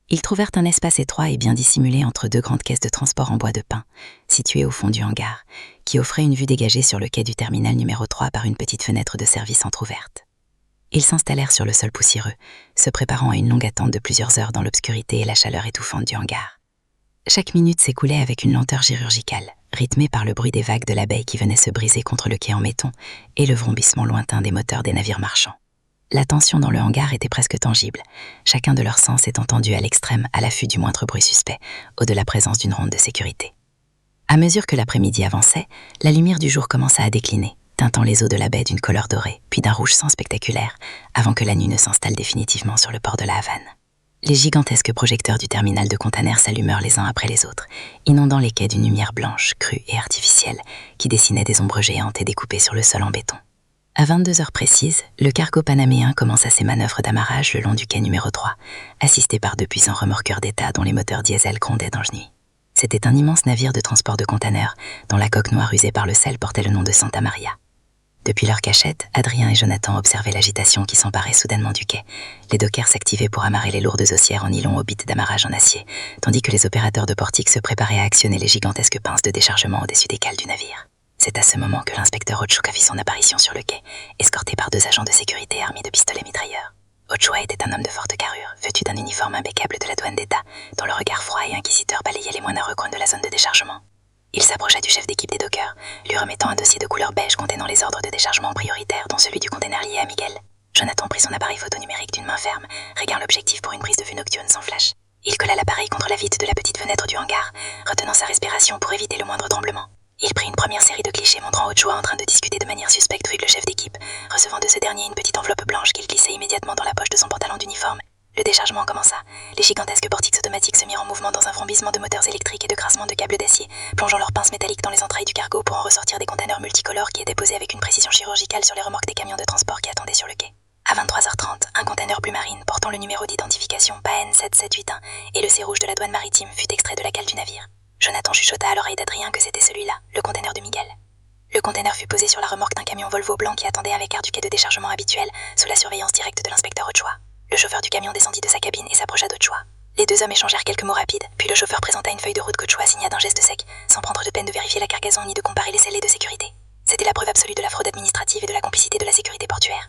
Ils trouvèrent un espace étroit et bien dissimulé entre deux grandes caisses de transport en bois de pin, situées au fond du hangar, qui offraient une vue dégagée sur le quai du terminal numéro 3 par une petite fenêtre de service entr'ouverte. Ils s'installèrent sur le sol poussiéreux, se préparant à une longue attente de plusieurs heures dans l'obscurité et la chaleur étouffante du hangar. Chaque minute s'écoulait avec une lenteur chirurgicale, rythmée par le bruit des vagues de la baie qui venaient se briser contre le quai en béton et le vrombissement lointain des moteurs des navires marchands. La tension dans le hangar était presque tangible, chacun de leurs sens étant tendu à l'extrême à l'affût du moindre bruit suspect, au de la présence d'une ronde de sécurité. À mesure que l'après-midi avançait, la lumière du jour commença à décliner, teintant les eaux de la baie d'une couleur dorée, puis d'un rouge sang spectaculaire, avant que la nuit ne s'installe définitivement sur le port de la Havane. Les gigantesques projecteurs du terminal de containers s'allumèrent les uns après les autres, inondant les quais d'une lumière blanche, crue et artificielle, qui dessinait des ombres géantes et découpées sur le sol en béton. À 22 heures précises, le cargo panaméen commença ses manœuvres d'amarrage le long du quai numéro 3, assisté par 2 puissants remorqueurs d'État dont les moteurs diesel grondaient d'ennui. C'était un immense navire de transport de containers, dont la coque noire usée par le sel portait le nom de Santa Maria. Depuis leur cachette, Adrien et Jonathan observaient l'agitation qui s'emparait soudainement du quai. Les dockers s'activaient pour amarrer les lourdes haussières en nylon aux bites d'amarrage en acier, tandis que les opérateurs de portique se préparaient à actionner les gigantesques pinces de déchargement au-dessus des cales du navire. C'est à ce moment que l'inspecteur Ochoa fit son apparition sur le quai, escorté par 2 agents de sécurité armés de pistolets mitrailleurs. Ochoa était un homme de forte carrure, vêtu d'un uniforme impeccable de la douane d'État, dont le regard froid et inquisiteur balayait les moindres recoins de la zone de déchargement. Il s'approcha du chef d'équipe des dockers, lui remettant un dossier de couleur beige contenant les ordres de déchargement prioritaires, dont celui du container lié à Miguel. Jonathan prit son appareil photo numérique d'une main ferme, réglant l'objectif pour une prise de vue nocturne sans flash. Il colla l'appareil contre la vitre de la petite fenêtre du hangar, retenant sa respiration pour éviter le moindre tremblement. Il prit une première série de clichés montrant Ochoa en train de discuter de manière suspecte avec le chef d'équipe, recevant de ce dernier une petite enveloppe blanche qu'il glissait immédiatement dans la poche de son pantalon d'uniforme. Le déchargement commença. Les gigantesques portiques automatiques se mirent en mouvement dans un vrombissement de moteurs électriques et de grincements de câbles d'acier, plongeant leurs pinces métalliques dans les entrailles du cargo pour en ressortir des containers multicolores qui étaient posés avec une précision chirurgicale sur les remorques des camions de transport qui attendaient sur le quai. À 23h30, un container bleu marine portant le numéro d'identification PAN 7781 et le C rouge de la douane maritime fut extrait de la cale du navire. Jonathan chuchota à l'oreille d'Adrien que c'était celui-là, le container de Miguel. Le container fut posé sur la remorque d'un camion Volvo blanc qui attendait avec art du quai de déchargement habituel, sous la surveillance directe de l'inspecteur Ochoa. Le chauffeur du camion descendit de sa cabine et s'approcha d'Ochoa. Les 2 hommes échangèrent quelques mots rapides, puis le chauffeur présenta une feuille de route qu'Ochoa signa d'un geste sec, sans prendre de peine de vérifier la cargaison ni de comparer les scellés de sécurité. C'était la preuve absolue de la fraude administrative et de la complicité de la sécurité portuaire.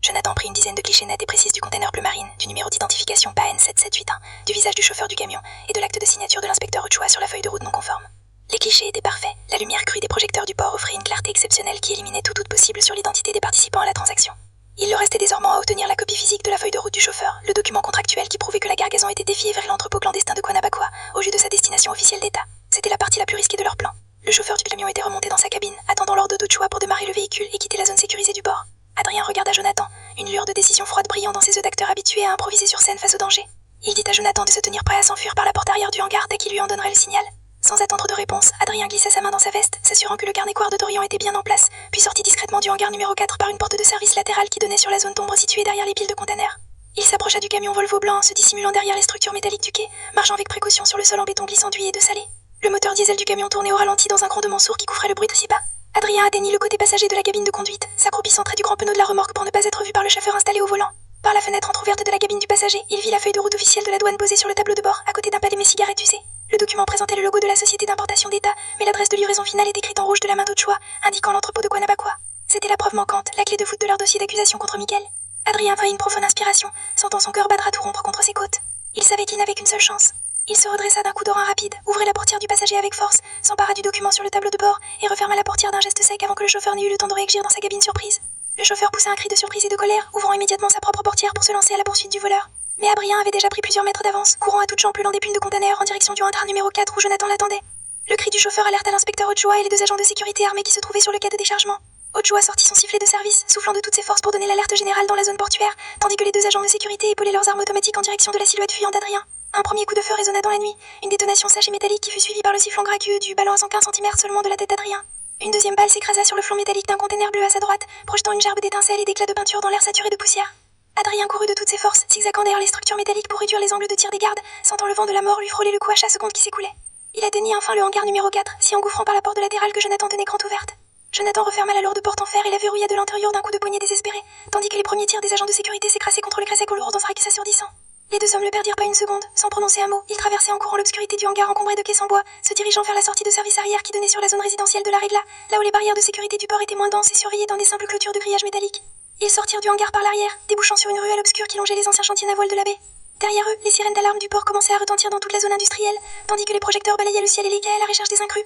Jonathan prit une dizaine de clichés nets et précises du container bleu marine, du numéro d'identification PAN7781, du visage du chauffeur du camion et de l'acte de signature de l'inspecteur Ochoa sur la feuille de route non conforme. Les clichés étaient parfaits. La lumière crue des projecteurs du port offrait une clarté exceptionnelle qui éliminait tout doute possible sur l'identité des participants à la transaction. Il leur restait désormais à obtenir la copie physique de la feuille de route du chauffeur, le document contractuel qui prouvait que la cargaison était défiée vers l'entrepôt clandestin de Guanabacoa, au lieu de sa destination officielle d'État. C'était la partie la plus risquée de leur plan. Le chauffeur du camion était remonté dans sa cabine, attendant l'ordre d'Ochoa pour démarrer le véhicule et quitter la zone sécurisée du bord. Adrien regarda Jonathan, une lueur de décision froide brillant dans ses yeux d'acteur habitué à improviser sur scène face au danger. Il dit à Jonathan de se tenir prêt à s'enfuir par la porte arrière du hangar dès qu'il lui en donnerait le signal. Sans attendre de réponse, Adrien glissa sa main dans sa veste, s'assurant que le carnet coire de Dorian était bien en place, puis sortit discrètement du hangar numéro 4 par une porte de service latérale qui donnait sur la zone d'ombre située derrière les piles de containers. Il s'approcha du camion Volvo blanc en se dissimulant derrière les structures métalliques du quai, marchant avec précaution sur le sol en béton glissant d'huile et de salé. Le moteur diesel du camion tournait au ralenti dans un grondement sourd qui couvrait le bruit de ses pas. Adrien atteignit le côté passager de la cabine de conduite, s'accroupissant près du grand pneu de la remorque pour ne pas être vu par le chauffeur installé au volant. Par la fenêtre entrouverte de la cabine du passager, il vit la feuille de route officielle de la douane posée sur le tableau de bord, à côté d'un paquet de cigarettes usées. Le document présentait le logo de la société d'importation d'État, mais l'adresse de livraison finale est écrite en rouge de la main d'Ochoa, indiquant l'entrepôt de Guanabacoa. C'était la preuve manquante, la clé de voûte de leur dossier d'accusation contre Miguel. Adrien prit une profonde inspiration, sentant son cœur battre à tout rompre contre ses côtes. Il savait qu'il n'avait qu'une seule chance. Il se redressa d'un coup d'orein rapide, ouvrit la portière du passager avec force, s'empara du document sur le tableau de bord et referma la portière d'un geste sec avant que le chauffeur n'ait eu le temps de réagir dans sa cabine surprise. Le chauffeur poussa un cri de surprise et de colère, ouvrant immédiatement sa propre portière pour se lancer à la poursuite du voleur. Mais Adrien avait déjà pris plusieurs mètres d'avance, courant à toutes jambes le long des piles de containers en direction du hangar numéro 4 où Jonathan l'attendait. Le cri du chauffeur alerta l'inspecteur Ochoa et les deux agents de sécurité armés qui se trouvaient sur le quai de déchargement. Ochoa sortit son sifflet de service, soufflant de toutes ses forces pour donner l'alerte générale dans la zone portuaire, tandis que les deux agents de sécurité épaulaient leurs armes automatiques en direction de la silhouette fuyante d'Adrien. Un premier coup de feu résonna dans la nuit, une détonation sèche et métallique qui fut suivie par le sifflement gracieux du ballon à 115 cm seulement de la tête d'Adrien. Une deuxième balle s'écrasa sur le flanc métallique d'un container bleu à sa droite, projetant une gerbe d'étincelles et d'éclats de peinture dans l'air saturé de poussière. Adrien courut de toutes ses forces, zigzagant derrière les structures métalliques pour réduire les angles de tir des gardes, sentant le vent de la mort lui frôler le cou à chaque seconde qui s'écoulait. Il atteignit enfin le hangar numéro 4, s'y engouffrant par la porte latérale que Jonathan tenait grande ouverte. Jonathan referma la lourde porte en fer et la verrouilla de l'intérieur d'un coup de poignet désespéré, tandis que les premiers tirs des agents de sécurité s'écrasaient contre le crasset lourd dans ce fracas assourdissant. Les deux hommes ne perdirent pas une seconde, sans prononcer un mot. Ils traversaient en courant l'obscurité du hangar encombré de caisses en bois, se dirigeant vers la sortie de service arrière qui donnait sur la zone résidentielle de la Regla, là où les barrières de sécurité du port étaient moins denses et surveillées dans des simples clôtures de grillage métallique. Ils sortirent du hangar par l'arrière, débouchant sur une ruelle obscure qui longeait les anciens chantiers navals de la baie. Derrière eux, les sirènes d'alarme du port commençaient à retentir dans toute la zone industrielle, tandis que les projecteurs balayaient le ciel et les quais à la recherche des intrus.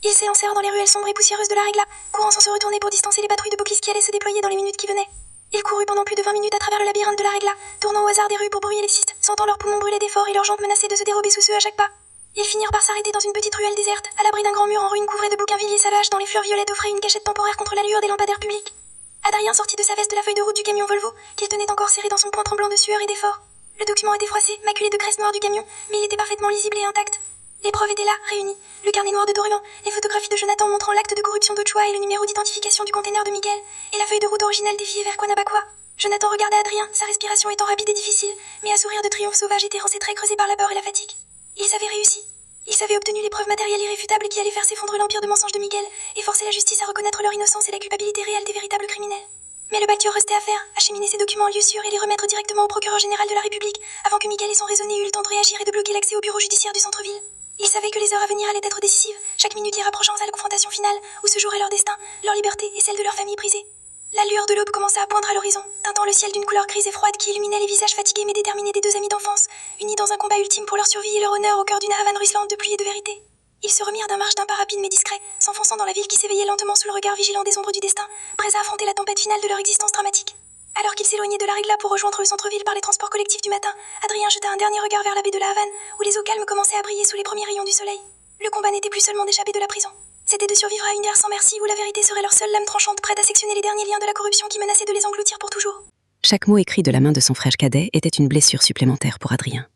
Ils s'élancèrent dans les ruelles sombres et poussiéreuses de la Regla, courant sans se retourner pour distancer les patrouilles de police qui allaient se déployer dans les minutes qui venaient. Il courut pendant plus de 20 minutes à travers le labyrinthe de la Regla, tournant au hasard des rues pour brouiller les pistes, sentant leurs poumons brûler d'efforts et leurs jambes menacées de se dérober sous eux à chaque pas. Ils finirent par s'arrêter dans une petite ruelle déserte, à l'abri d'un grand mur en ruine couvré de bougainvilliers sauvages dont les fleurs violettes offraient une cachette temporaire contre la lueur des lampadaires publics. Adrien sortit de sa veste la feuille de route du camion Volvo, qu'il tenait encore serrée dans son poing tremblant de sueur et d'effort. Le document était froissé, maculé de graisse noire du camion, mais il était parfaitement lisible et intact. Les preuves étaient là, réunies. Le carnet noir de Dorian, les photographies de Jonathan montrant l'acte de corruption d'Ochoa et le numéro d'identification du container de Miguel, et la feuille de route originale déviée vers Guanabacoa. Jonathan regardait Adrien, sa respiration étant rapide et difficile, mais un sourire de triomphe sauvage étirant ses traits creusés par la peur et la fatigue. Ils avaient réussi. Ils avaient obtenu les preuves matérielles irréfutables qui allaient faire s'effondrer l'empire de mensonges de Miguel et forcer la justice à reconnaître leur innocence et la culpabilité réelle des véritables criminels. Mais le bâtiment restait à faire, acheminer ces documents en lieu sûr et les remettre directement au procureur général de la République, avant que Miguel et son raisonné eût le temps de réagir et de bloquer l'accès au bureau judiciaire du centre-ville. Ils savaient que les heures à venir allaient être décisives, chaque minute les rapprochant à la confrontation finale, où se jouerait leur destin, leur liberté et celle de leur famille brisée. La lueur de l'aube commença à poindre à l'horizon, teintant le ciel d'une couleur grise et froide qui illuminait les visages fatigués mais déterminés des deux amis d'enfance, unis dans un combat ultime pour leur survie et leur honneur au cœur d'une Havane ruisselante de pluie et de vérité. Ils se remirent d'un marche d'un pas rapide mais discret, s'enfonçant dans la ville qui s'éveillait lentement sous le regard vigilant des ombres du destin, prêts à affronter la tempête finale de leur existence dramatique. Alors qu'ils s'éloignaient de la Regla pour rejoindre le centre-ville par les transports collectifs du matin, Adrien jeta un dernier regard vers la baie de la Havane, où les eaux calmes commençaient à briller sous les premiers rayons du soleil. Le combat n'était plus seulement d'échapper de la prison. C'était de survivre à une guerre sans merci où la vérité serait leur seule lame tranchante prête à sectionner les derniers liens de la corruption qui menaçait de les engloutir pour toujours. Chaque mot écrit de la main de son frère cadet était une blessure supplémentaire pour Adrien.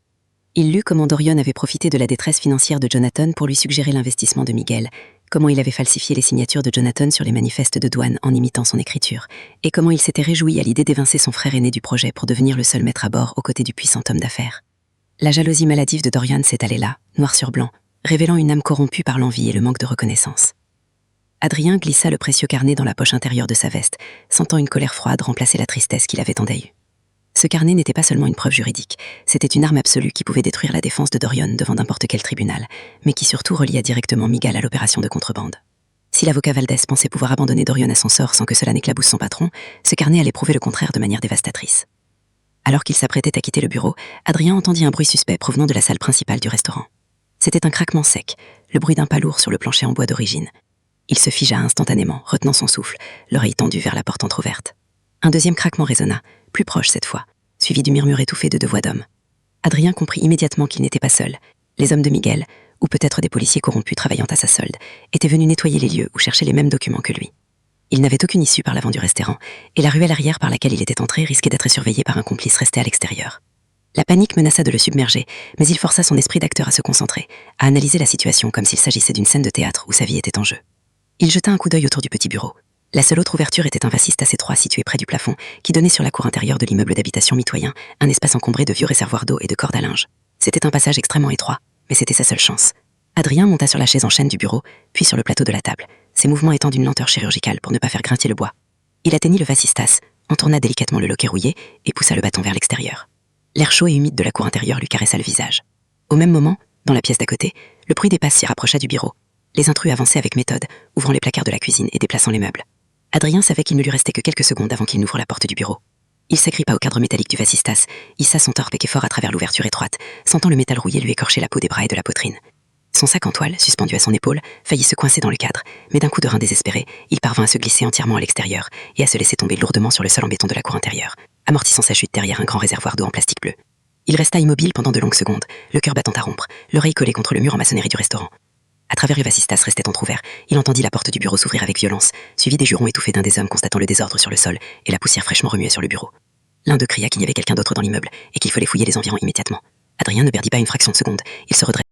Il lut comment Dorian avait profité de la détresse financière de Jonathan pour lui suggérer l'investissement de Miguel, comment il avait falsifié les signatures de Jonathan sur les manifestes de douane en imitant son écriture, et comment il s'était réjoui à l'idée d'évincer son frère aîné du projet pour devenir le seul maître à bord aux côtés du puissant homme d'affaires. La jalousie maladive de Dorian s'étalait là, noir sur blanc, révélant une âme corrompue par l'envie et le manque de reconnaissance. Adrien glissa le précieux carnet dans la poche intérieure de sa veste, sentant une colère froide remplacer la tristesse qu'il avait tant eue. Ce carnet n'était pas seulement une preuve juridique, c'était une arme absolue qui pouvait détruire la défense de Dorian devant n'importe quel tribunal, mais qui surtout relia directement Miguel à l'opération de contrebande. Si l'avocat Valdez pensait pouvoir abandonner Dorian à son sort sans que cela n'éclabousse son patron, ce carnet allait prouver le contraire de manière dévastatrice. Alors qu'il s'apprêtait à quitter le bureau, Adrien entendit un bruit suspect provenant de la salle principale du restaurant. C'était un craquement sec, le bruit d'un pas lourd sur le plancher en bois d'origine. Il se figea instantanément, retenant son souffle, l'oreille tendue vers la porte entr'ouverte. Un deuxième craquement résonna, plus proche cette fois, suivi du murmure étouffé de 2 voix d'hommes. Adrien comprit immédiatement qu'il n'était pas seul. Les hommes de Miguel, ou peut-être des policiers corrompus travaillant à sa solde, étaient venus nettoyer les lieux ou chercher les mêmes documents que lui. Il n'avait aucune issue par l'avant du restaurant, et la ruelle arrière par laquelle il était entré risquait d'être surveillé par un complice resté à l'extérieur. La panique menaça de le submerger, mais il força son esprit d'acteur à se concentrer, à analyser la situation comme s'il s'agissait d'une scène de théâtre où sa vie était en jeu. Il jeta un coup d'œil autour du petit bureau. La seule autre ouverture était un vasistas étroit situé près du plafond, qui donnait sur la cour intérieure de l'immeuble d'habitation mitoyen, un espace encombré de vieux réservoirs d'eau et de cordes à linge. C'était un passage extrêmement étroit, mais c'était sa seule chance. Adrien monta sur la chaise en chêne du bureau, puis sur le plateau de la table, ses mouvements étant d'une lenteur chirurgicale pour ne pas faire grincer le bois. Il atteignit le vasistas, entourna délicatement le loquet rouillé et poussa le bâton vers l'extérieur. L'air chaud et humide de la cour intérieure lui caressa le visage. Au même moment, dans la pièce d'à côté, le bruit des pas s'y rapprocha du bureau. Les intrus avançaient avec méthode, ouvrant les placards de la cuisine et déplaçant les meubles. Adrien savait qu'il ne lui restait que quelques secondes avant qu'il n'ouvre la porte du bureau. Il s'agrippa au cadre métallique du vasistas, hissa son torse fort à travers l'ouverture étroite, sentant le métal rouillé lui écorcher la peau des bras et de la poitrine. Son sac en toile, suspendu à son épaule, faillit se coincer dans le cadre, mais d'un coup de rein désespéré, il parvint à se glisser entièrement à l'extérieur et à se laisser tomber lourdement sur le sol en béton de la cour intérieure, amortissant sa chute derrière un grand réservoir d'eau en plastique bleu. Il resta immobile pendant de longues secondes, le cœur battant à rompre, l'oreille collée contre le mur en maçonnerie du restaurant. À travers le vasistas restait entrouvert, il entendit la porte du bureau s'ouvrir avec violence, suivi des jurons étouffés d'un des hommes constatant le désordre sur le sol et la poussière fraîchement remuée sur le bureau. L'un d'eux cria qu'il y avait quelqu'un d'autre dans l'immeuble et qu'il fallait fouiller les environs immédiatement. Adrien ne perdit pas une fraction de seconde, il se redressa